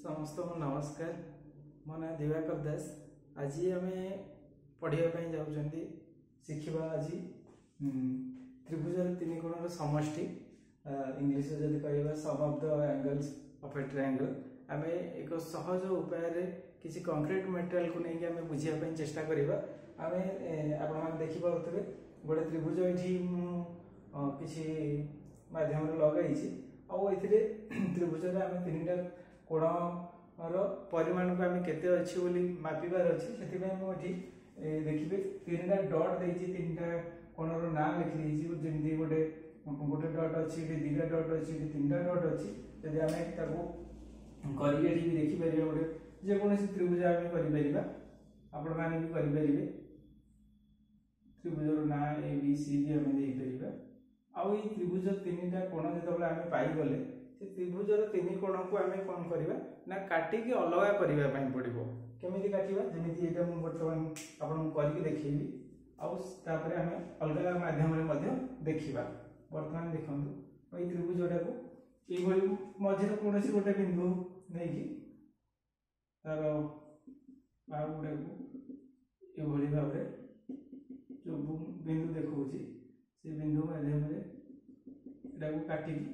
समस्त को नमस्कार। मो ना दिवाकर दास। आज आम पढ़ाई जाऊँगी शिखा आज त्रिभुज तीन कोण समष्टि इंग्लीश जब कह sum of the angles of a triangle आम एक सहज उपाय किसी कंक्रीट मटेरियल को लेकिन आम बुझापी चेष्टा करवा। आम देखिपे गोटे त्रिभुज ये किसी मध्यम लगे त्रिभुज आम तीन टा कोण परिमाण को आम केते अच्छी बोली मापिबार अच्छी से देखिए तीन टा डट देती तीन टा कोणर ना लिखी जमी गोटे गोटे डट अच्छी दीटा डट अच्छी तीन टा डट अच्छी जब आम करके देखिपर गोटे जेकोसी त्रिभुज आम कर आपण मैंने भी करेंगे त्रिभुजर ना ए बी सी भी आम देपर आउ ये त्रिभुज तीन टा कोण जो आम पाईगले से त्रिभुजर तीन कोण को आम कौन करवा ना काटिकी अलग करने पड़ो केमी काटा जमी यहाँ मुझे बर्तमान आपको करके देखी आउे आम अलग मध्यम देखा। बर्तमान देखो ये त्रिभुजटा को ये मझे कौन गोटे बिंदु नहीं तार बाहु गुड़ा को ये भाव जो बिंदु देखा से बिंदु मध्यम यहाँ काटिकी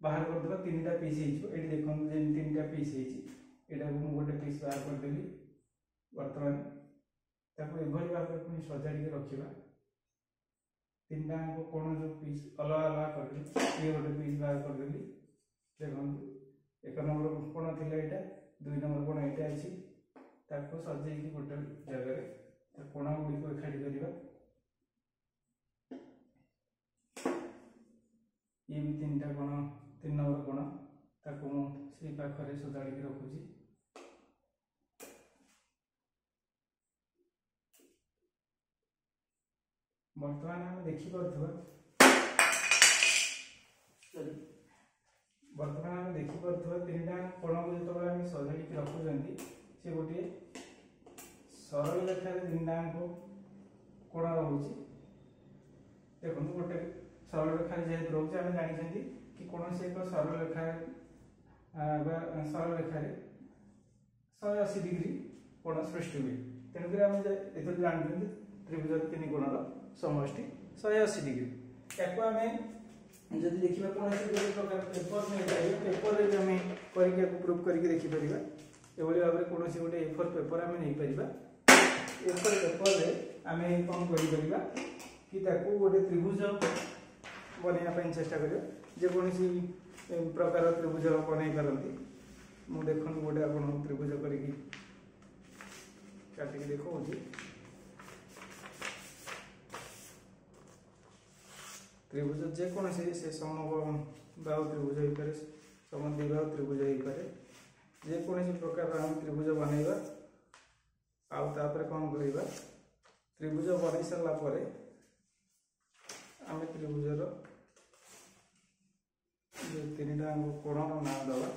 बाहर करदे तीन टा पीस ये देखो तीन टा पीस यहाँ को गोटे पीस बाहर करदेली। बर्तमान ये भाव में पुणी सजाड़ी रखा तीन टा कौन जो पीस अलग अलग कर ये गोटे पीस बाहर करदेली। देखो एक नंबर कोण थी यहाँ दुई नंबर कोण यहाँ अच्छी सजे गोटे जगह कोण गुड़ी को एकाठी करवा। ये भी तीन टा कोण तीन नंबर कोण ताको से पाखे सजाड़ी रखुची। बर्तमान आम देखिपा तीन टा कोण को जो आम सजाड़ी रखुच्च से गोटे सरल रेखार तीन टा कोण रोचे। देखो गोटे सरल रेखा जेहेतु रोचे आम जानी कि कौन से एक सरल रेखा सरल रेखा 180 डिग्री कोण सृष्टि हुए। तेणुक आम ये जानते त्रिभुज तीन कोण समष्टि 180 डिग्री या आम जब देखा कौन गोटे प्रकार पेपर नहीं पेपर आम करके प्रूफ करके देखिपर ये भाव में कौन गोटे A4 पेपर आम नहीं पार A4 पेपर आम कौन कर कि गोटे त्रिभुज बनवाई चेष्टा करिया जेकोसी प्रकार त्रिभुज बनई पारती मु देखो गोटे आप त्रिभुज करके देखा त्रिभुज जेकोसी से समबाहु त्रिभुज हो पारे समद्विबाहु त्रिभुज हो पारे जेकोसी प्रकार आम त्रिभुज बनइबा आउे कौन करवा त्रिभुज बन सारापर आम त्रिभुजर जो तीन टा कोण ना दवा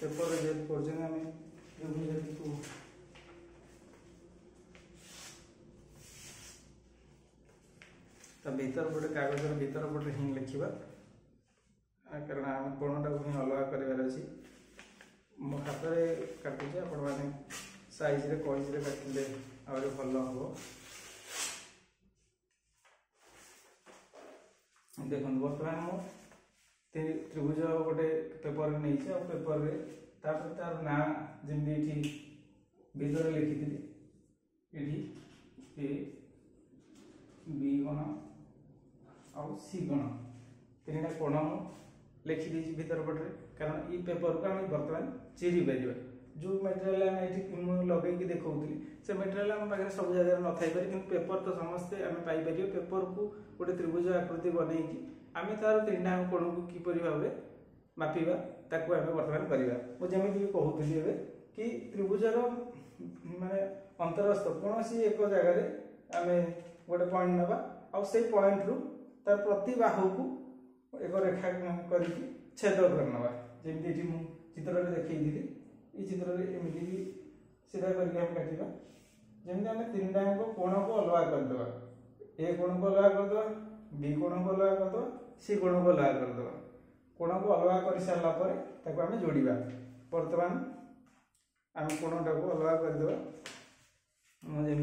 पेपर जेहेतु कर आम त्रिभुज को भीतर पटे कागजर भीतर पटे हिं लिखा कारण आम कोणटा को हिं अलग करार अच्छी मो हाथ में काटुचे आपण मैंने साइज कईज काटिले आहरी भल हम। देखो बर्तमान मुझे त्रिभुज गोटे पेपर नहीं पेपर तार ना जमी भीतर लिखी ये बी कोण आउ सी कोण तीन टा कोण लिखिदी भीतर पटे कारण ये पेपर को आम बर्तमान चिरी पार जो मटेरियल आम लगे देखा से मटेरियल आम पाखे सब जगह न थी पारे कि पेपर तो समस्ते आम पाइपर पेपर को गोटे त्रिभुज आकृति बनई आम तार तीन टा कोण को किपर भाव मापिबा ताको आम बर्तमान करवा। मुझे भी कहूली कि त्रिभुजर माने अंतरस्थ कौन सी एक जगह आम गोटे पॉइंट नवा आउ से पॉइंट रु तार प्रति बाहु को एक रेखा करके छेद करनवा जमी चित्र देखी ये चित्र एमती भी सीधा करके आम काटा जमी आम तीन टा कोण को अलग करदे ए कोण को अलग करदे बी कोण को अलग करदे सी कोण को अलग करदे कोण को अलग कर सारापर आम जोड़ा बर्तमान आम कोणटा को अलग करदे मुझे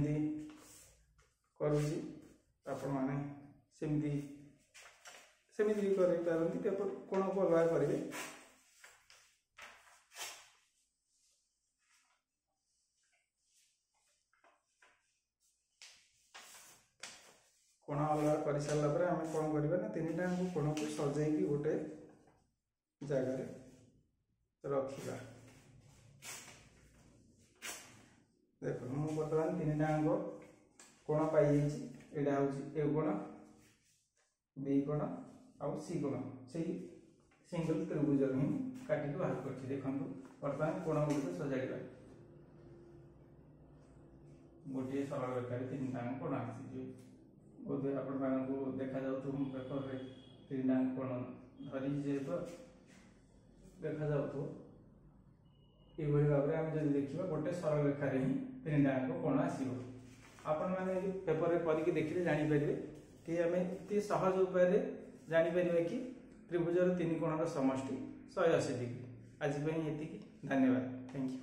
करुँगी आपण मैंने सेमती भी कर कोण को अलग करेंगे। कोण अलग कर सारापर आम कौन करवा ना तीन टाइम कोण को सजाई गोटे जगार रखा। देख मुझे बर्तमान तीन टाइम कोण पाई यहाँ हूँ ए कोण बी कोण आउ सी कोण से सिंगल त्रिभुज ही काटिक बाहर कर देखो बर्तमान कोण गुड़िक सजाड़ा गोटे सरल रेखार तीन टाइम कोण आसी बोधे आपण देखा जाऊ पेपर रे तीन टाइम कोण धरी जेहेतु देखा जाऊ ये भाव में आम जब देखा गोटे सरल रेखार ही तीन टाइम कोण आसो आपण मैंने पेपर रे करके देखिले जानीपर कि आम ये सहज उपाय जानीपर कि त्रिभुजर तीन कोणर समष्टि 180 डिग्री। आज ये धन्यवाद। Thank you.